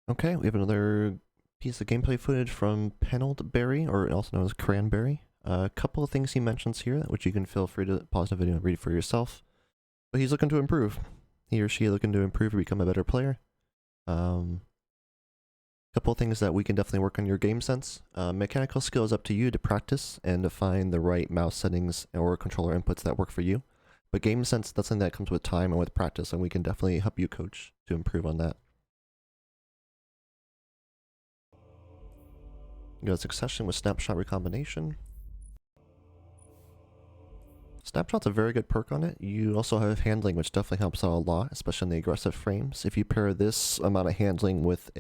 Okay, we have another piece of gameplay footage from Berry, or also known as Cranberry. A couple of things he mentions here, which you can feel free to pause the video and read for yourself. But he's looking to improve. He or she is looking to improve or become a better player. Couple of things that we can definitely work on your game sense. Mechanical skill is up to you to practice and to find the right mouse settings or controller inputs that work for you. But game sense, that's something that comes with time and with practice, and we can definitely help you coach to improve on that. You got Succession with Snapshot Recombination. Snapshot's a very good perk on it. You also have Handling, which definitely helps out a lot, especially in the aggressive frames. If you pair this amount of Handling with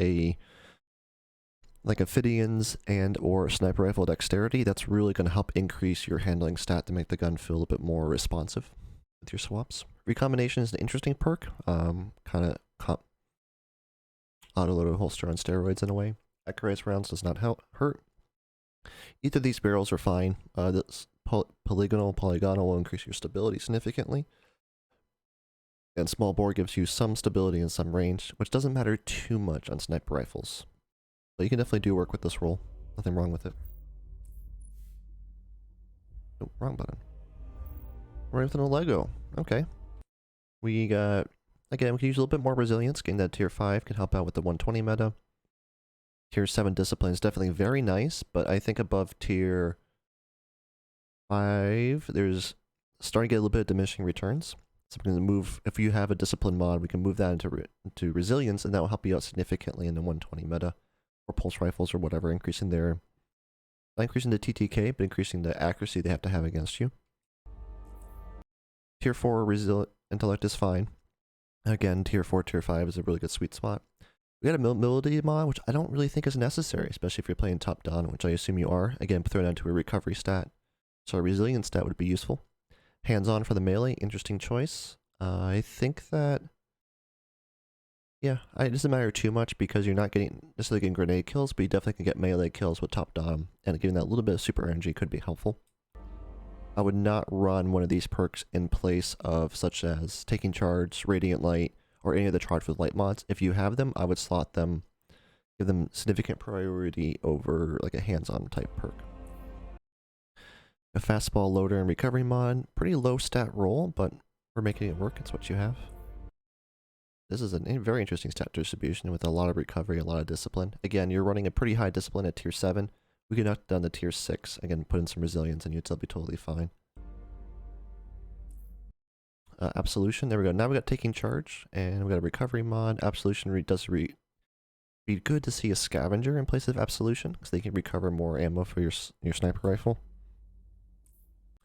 like Ophidian's and or Sniper Rifle Dexterity, that's really going to help increase your Handling stat to make the gun feel a bit more responsive with your swaps. Recombination is an interesting perk, kind of auto-loaded holster on steroids in a way. Accurized rounds does not hurt. Either of these barrels are fine. This polygonal will increase your stability significantly. And small bore gives you some stability and some range, which doesn't matter too much on sniper rifles. But you can definitely do work with this roll. Nothing wrong with it. Oh, wrong button. Right within a Lego. Okay. We got, again, we can use a little bit more resilience. Getting that tier 5 can help out with the 120 meta. Tier 7 discipline is definitely very nice, but I think above tier 5, there's starting to get a little bit of diminishing returns. So we're going to move, if you have a discipline mod, we can move that into resilience, and that will help you out significantly in the 120 meta, or pulse rifles or whatever, increasing their, not increasing the TTK, but increasing the accuracy they have to have against you. Tier 4 intellect is fine. Again, tier 4, tier 5 is a really good sweet spot. We got a mobility mod, which I don't really think is necessary, especially if you're playing top down, which I assume you are. Again, throw it onto a recovery stat. So a resilience stat would be useful. Hands-on for the melee, interesting choice. I think that, yeah, it doesn't matter too much because you're not necessarily getting grenade kills, but you definitely can get melee kills with top down, and getting that little bit of super energy could be helpful. I would not run one of these perks in place of such as Taking Charge, Radiant Light, or any of the Charge with Light mods. If you have them, I would slot them, give them significant priority over like a hands-on type perk. A fastball loader and recovery mod, pretty low stat roll, but we're making it work. It's what you have. This is a very interesting stat distribution with a lot of recovery, a lot of discipline. Again, you're running a pretty high discipline at tier 7. We can knock down to tier 6. Again, put in some resilience and you'd still be totally fine. Absolution, there we go. Now we got Taking Charge, and we got a recovery mod. Absolution does be good to see a scavenger in place of Absolution, because they can recover more ammo for your sniper rifle.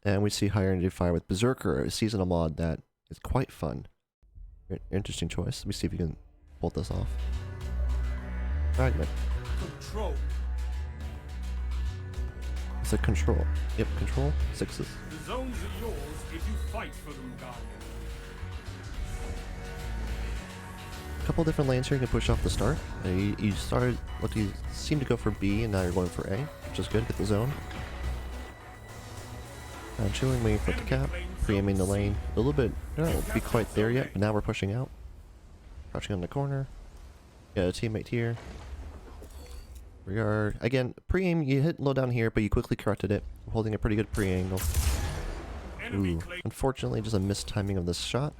And we see higher energy fire with Berserker, a seasonal mod that is quite fun. Interesting choice. Let me see if you can pull this off. Fragment. Control. It's a control. Yep, control. 6s. The zones are yours if you fight for them, Guardian. A couple different lanes here you can push off the start. You started, what you seem to go for B, and now you're going for A, which is good. Get the zone. Chilling, waiting for the cap, pre-aiming the lane. A little bit, I don't be quite there yet, but now we're pushing out. Crouching on the corner. Got a teammate here. Regard. Again, pre-aim, you hit low down here, but you quickly corrected it. We're holding a pretty good pre-angle. Ooh. Unfortunately, just a missed timing of this shot.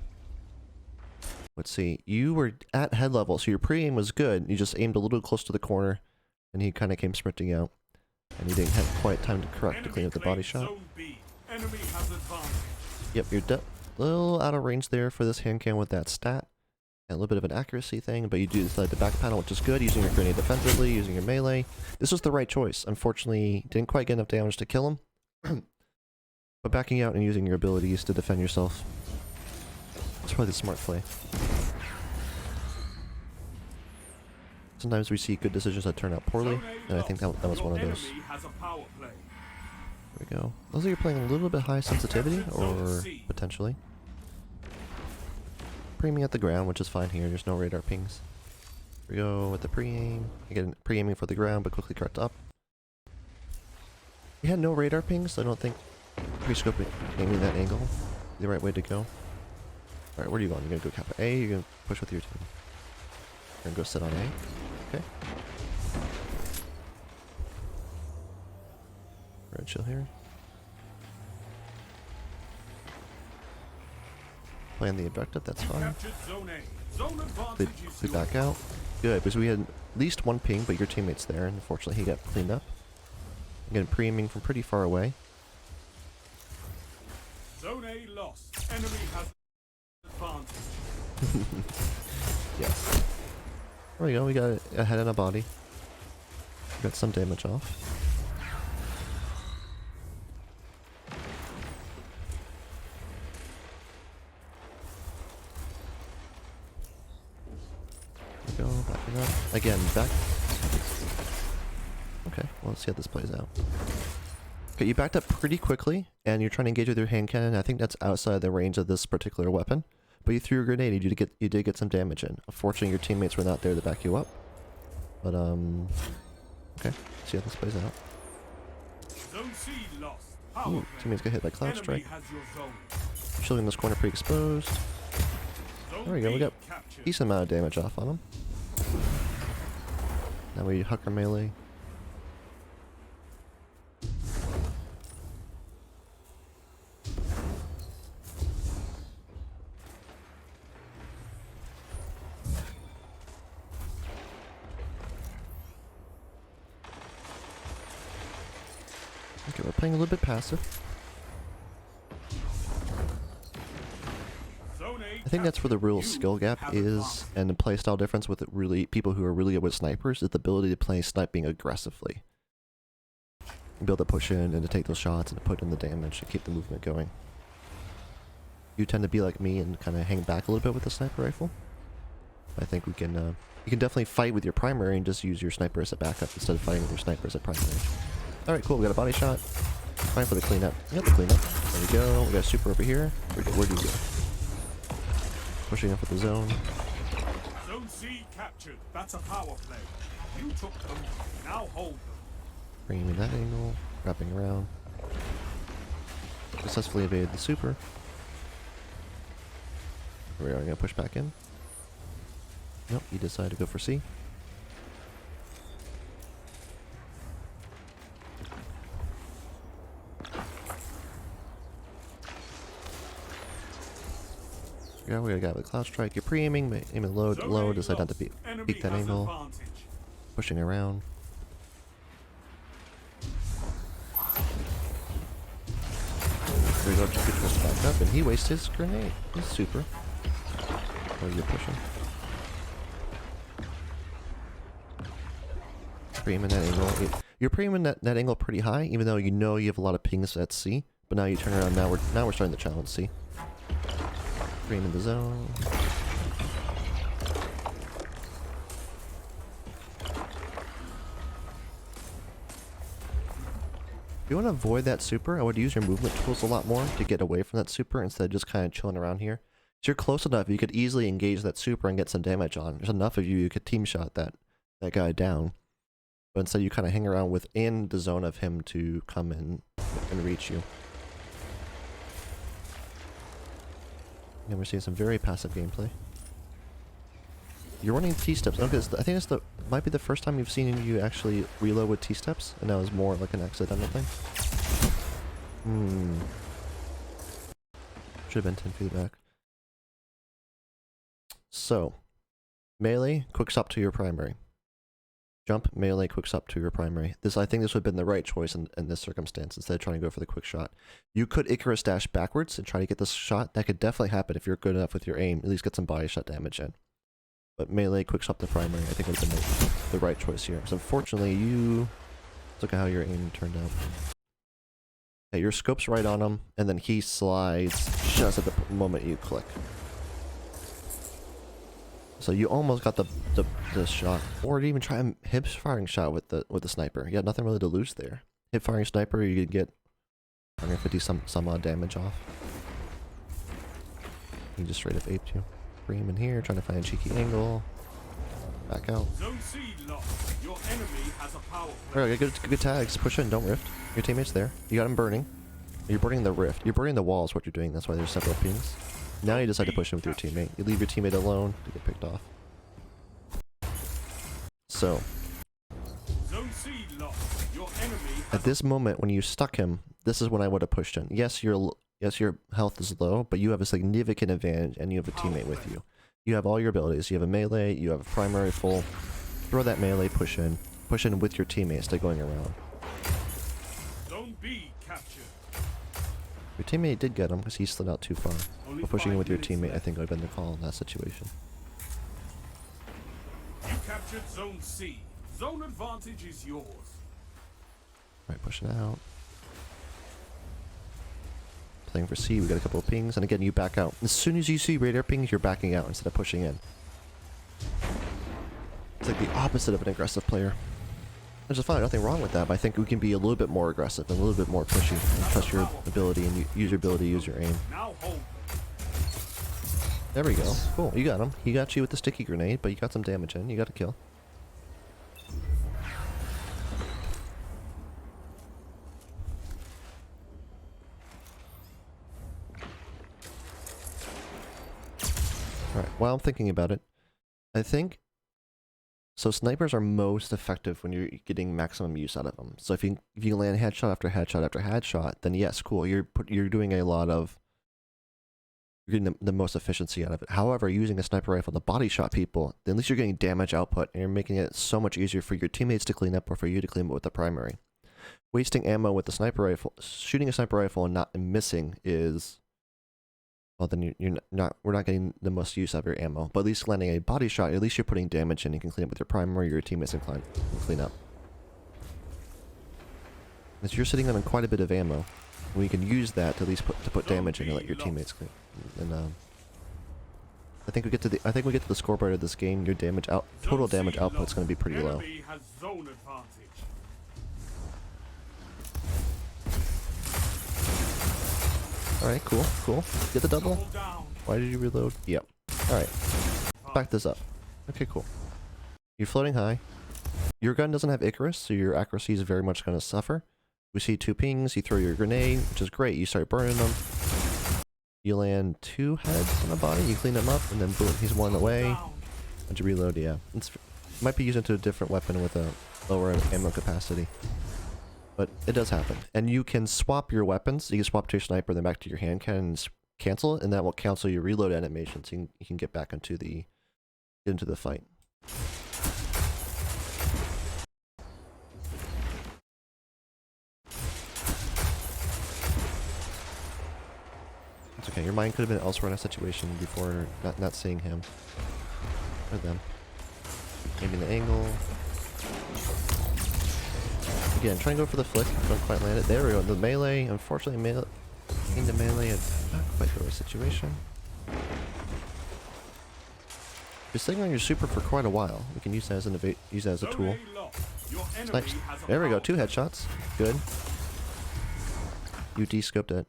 Let's see. You were at head level, so your pre-aim was good. You just aimed a little close to the corner, and he kind of came sprinting out. And he didn't have quite time to correct to clean up the body shot. Enemy has advantage. Yep, you're a little out of range there for this hand cannon with that stat. And a little bit of an accuracy thing, but you do decide the back panel, which is good, using your grenade defensively, using your melee. This was the right choice. Unfortunately, didn't quite get enough damage to kill him. But backing out and using your abilities to defend yourself, it's probably the smart play. Sometimes we see good decisions that turn out poorly, and I think that was one of those. There we go. Looks like you're playing a little bit high sensitivity, or potentially. Pre-aiming at the ground, which is fine here. There's no radar pings. Here we go with the pre-aim. Again, pre-aiming for the ground, but quickly correct up. We had no radar pings, so I don't think pre-scoping aiming that angle is the right way to go. Alright, where are you going? You're gonna go Kappa A, you're gonna push with your team. You're gonna go sit on A. Okay. We're gonna chill here. Playing the objective, that's fine. Captured Zone A. Zone advantage is We yours. back out. Good, because we had at least one ping, but your teammate's there, and unfortunately he got cleaned up. Again, pre-aiming from pretty far away. Zone A lost. Enemy has advantage. Yes. There we go, we got a head and a body. Got some damage off. There we go, backing up. Again, back. Okay, well, let's see how this plays out. Okay, you backed up pretty quickly, and you're trying to engage with your hand cannon. I think that's outside the range of this particular weapon. But you threw a grenade, and you did get some damage in. Unfortunately, your teammates were not there to back you up. But, okay, see how this plays out. Zone C lost. Power Ooh, play. teammates get hit by Cloud Enemy Strike. has your zone. Shielding this corner pre-exposed. Zone There we go, we B got captured. decent amount of damage off on him. Now we huck our melee. Okay, we're playing a little bit passive. Zone A I think that's where the real skill gap have is, advantage. and the playstyle difference with really people who are really good with snipers is the ability to play sniping aggressively. And be able to push in and to take those shots and to put in the damage and keep the movement going. You tend to be like me and kind of hang back a little bit with the sniper rifle. I think we can, you can definitely fight with your primary and just use your sniper as a backup instead of fighting with your sniper as a primary. Alright, cool, we got a body shot. Time for the cleanup. We got the cleanup. There we go. We got a super over here. Where'd you go? Pushing up with the zone. Zone C captured. That's a power play. You took them. Now hold them. Bringing me that angle. Wrapping around. Successfully evaded the super. Here we are, gonna push back in. Nope, he decided to go for C. Yeah, we got a guy with Cloud Strike. You're pre-aiming, but aiming low, Zone low, A decide not to lost. Enemy peek that has angle. advantage. Pushing around. There we go, just gets back up, and he wastes his grenade. He's super. Oh, you're pushing. Pre-aiming that angle. You're pre-aiming that angle pretty high, even though you know you have a lot of pings at C. But now you turn around, now we're starting to challenge C. Pre-aiming the zone. If you want to avoid that super, I would use your movement tools a lot more to get away from that super instead of just kind of chilling around here. So you're close enough, you could easily engage that super and get some damage on. There's enough of you, you could team shot that guy down. But instead you kind of hang around within the zone of him to come in and reach you. And we're seeing some very passive gameplay. You're running T-steps. Okay, I think it's might be the first time you've seen you actually reload with T-steps, and that was more like an accidental thing. Should have been 10 feet back. So, melee, quick stop to your primary. Jump, melee, quick stop to your primary. I think this would have been the right choice in this circumstance, instead of trying to go for the quick shot. You could Icarus dash backwards and try to get this shot. That could definitely happen if you're good enough with your aim. At least get some body shot damage in. But melee, quick stop to primary, I think would have been the right choice here. So unfortunately, look at how your aim turned out. Okay, your scope's right on him, and then he slides just at the moment you click. So you almost got the shot, or even try a hip firing shot with the sniper. You had nothing really to lose there. Hip firing sniper, you could get 150 some odd damage off. He just straight up aped you. Bring him in here, trying to find a cheeky angle. Back out. Zone C lost. Your enemy has a power play. Alright, good tags. Push in, don't rift. Your teammate's there. You got him burning. You're burning the rift. You're burning the wall is what you're doing. That's why there's several pings. Now you decide to push in with your teammate. You leave your teammate alone to get picked off. So Zone C lost. Your enemy at this moment, when you stuck him, this is when I would have pushed in. Yes, your health is low, but you have a significant advantage, and you have a teammate with you. You have all your abilities. You have a melee. You have a primary full. Throw that melee. Push in with your teammates instead of going around. Zone B captured. Your teammate did get him because he slid out too far. Only But pushing in 5 with your minutes teammate, I left. think, would have been the call in that situation. You captured Zone C. Zone advantage is yours. Alright, pushing out. Playing for C, we got a couple of pings, and again, you back out. As soon as you see radar pings, you're backing out instead of pushing in. It's like the opposite of an aggressive player. There's just fine, nothing wrong with that, but I think we can be a little bit more aggressive and a little bit more pushy and trust your ability and use your ability, use your aim. Now hold. There we go. Cool, you got him. He got you with the sticky grenade, but you got some damage in. You got a kill. Alright, while I'm thinking about it, I think... So snipers are most effective when you're getting maximum use out of them. So if you land headshot after headshot after headshot, then yes, cool. You're doing a lot of... You're getting the most efficiency out of it. However, using a sniper rifle to body shot people, then at least you're getting damage output, and you're making it so much easier for your teammates to clean up or for you to clean up with the primary. Wasting ammo with the sniper rifle, shooting a sniper rifle and not missing is... Well, then we're not getting the most use out of your ammo. But at least landing a body shot, at least you're putting damage in. You can clean up with your primary, your teammates can clean up. As you're sitting on quite a bit of ammo, we can use that to at least put damage in and let your teammates clean. And I think we get to the scoreboard of this game. Your total damage output is going to be pretty low. Enemy has zone advantage. Alright, cool. Get the double. Double down. Why did you reload? Yep. Alright. Back this up. Okay, cool. You're floating high. Your gun doesn't have Icarus, so your accuracy is very much going to suffer. We see 2 pings, you throw your grenade, which is great. You start burning them. You land 2 heads on the body, you clean them up, and then boom, he's 1 away. Down. And you reload, yeah. It might be used into a different weapon with a lower ammo capacity. But it does happen. And you can swap your weapons. You can swap to your sniper, then back to your hand cannon, and cancel it, and that will cancel your reload animation, so you can get back into the fight. It's okay. Your mind could have been elsewhere in a situation before not seeing him or them. Maybe the angle. Again, try and go for the flick. Don't quite land it. There we go. The melee, unfortunately, into melee and not quite the right situation. You're sitting on your super for quite a while. We can use that as a tool. Snipes. There we go. 2 headshots. Good. You de-scoped it.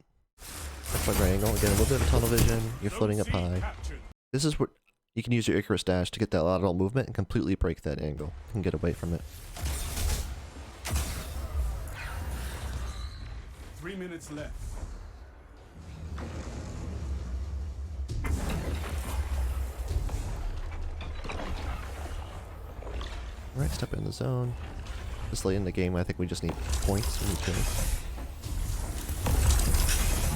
Quite right angle. Again, a little bit of tunnel vision. You're floating up high. This is what you can use your Icarus dash to get that lateral movement and completely break that angle and get away from it. 3 minutes left. Alright, step in the zone. This late in the game, I think we just need points. We need points.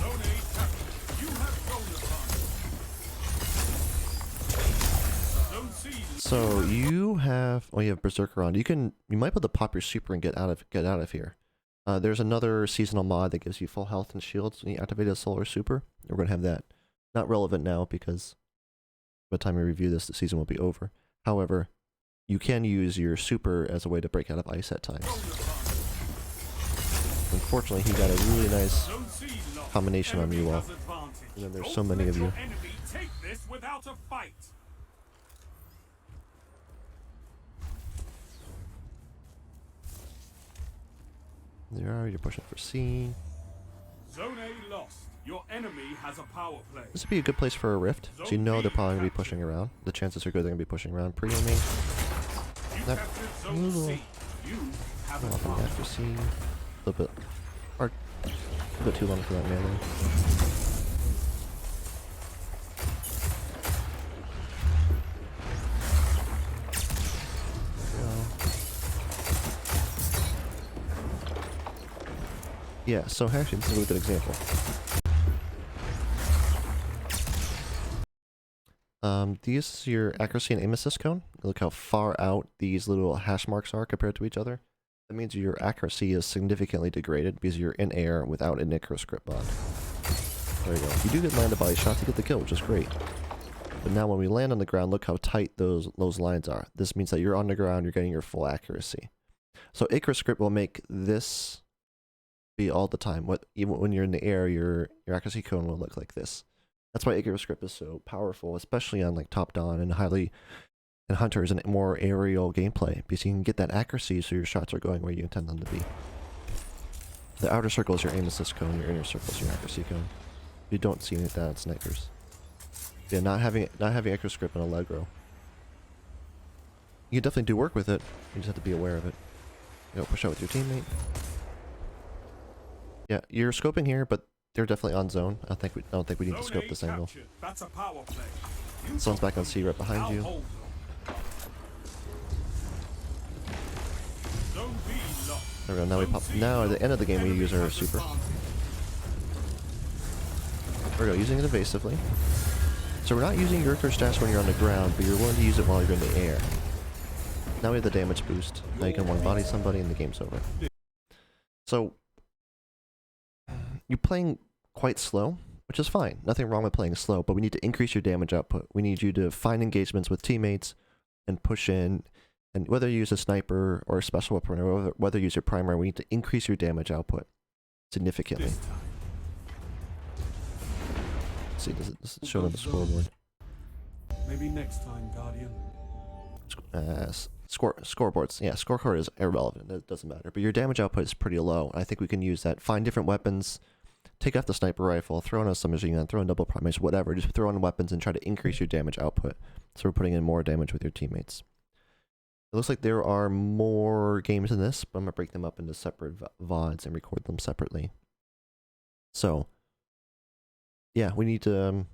Zone A captured. You have zone advantage. Zone C. So you have Berserker on. You might be able to pop your super and get out of here. There's another seasonal mod that gives you full health and shields when you activate a solar super. We're gonna have that. Not relevant now because by the time we review this, the season will be over. However, you can use your super as a way to break out of ice at times. Unfortunately, he got a really nice combination on you all. And then there's so many of you. Enemy take this without a fight. There you're pushing for C. Zone A lost. Your enemy has a power play. This would be a good place for a rift, so you know they're probably going to be pushing around. The chances are good they're going to be pushing around. Pre-aiming. You That captured Zone C. You have a often advantage. after C. A little bit too long for that melee. There we go. Yeah, so actually, this is a really good example. This is your accuracy and aim assist cone. Look how far out these little hash marks are compared to each other. That means your accuracy is significantly degraded because you're in air without an Icarus grip bond. There you go. You do get land a body shot to get the kill, which is great. But now when we land on the ground, look how tight those lines are. This means that you're on the ground, you're getting your full accuracy. So Icarus grip will make this be all the time. Even when you're in the air, your accuracy cone will look like this. That's why Icarus grip is so powerful, especially on like top down and hunters and more aerial gameplay, because you can get that accuracy so your shots are going where you intend them to be. The outer circle is your aim assist cone, your inner circle is your accuracy cone. You don't see any of that in snipers. Yeah, not having Icarus grip in Allegro. You can definitely do work with it. You just have to be aware of it. You know, push out with your teammate. Yeah, you're scoping here, but they're definitely on zone. I don't think we need to scope this angle. That's a power play. Someone's back on C right behind you. There we go. Now we pop. Now at the end of the game we use our super. There we go. Using it evasively. So we're not using your Icarus dash when you're on the ground, but you're willing to use it while you're in the air. Now we have the damage boost. Now you can one body somebody and the game's over. So you're playing quite slow, which is fine. Nothing wrong with playing slow, but we need to increase your damage output. We need you to find engagements with teammates and push in. And whether you use a sniper or a special weapon or whether you use your primary, we need to increase your damage output significantly. Let's see, does it show on the scoreboard? Maybe next time, Guardian. Scoreboards. Yeah, scorecard is irrelevant. It doesn't matter. But your damage output is pretty low. I think we can use that. Find different weapons. Take off the sniper rifle. Throw in a submachine gun. Throw in double primaries. Whatever. Just throw in weapons and try to increase your damage output. So we're putting in more damage with your teammates. It looks like there are more games in this, but I'm going to break them up into separate VODs and record them separately. So, yeah, we need to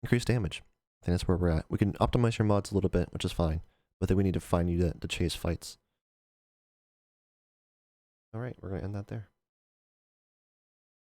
increase damage. I think that's where we're at. We can optimize your mods a little bit, which is fine. But then we need to find you to chase fights. Alright, we're going to end that there.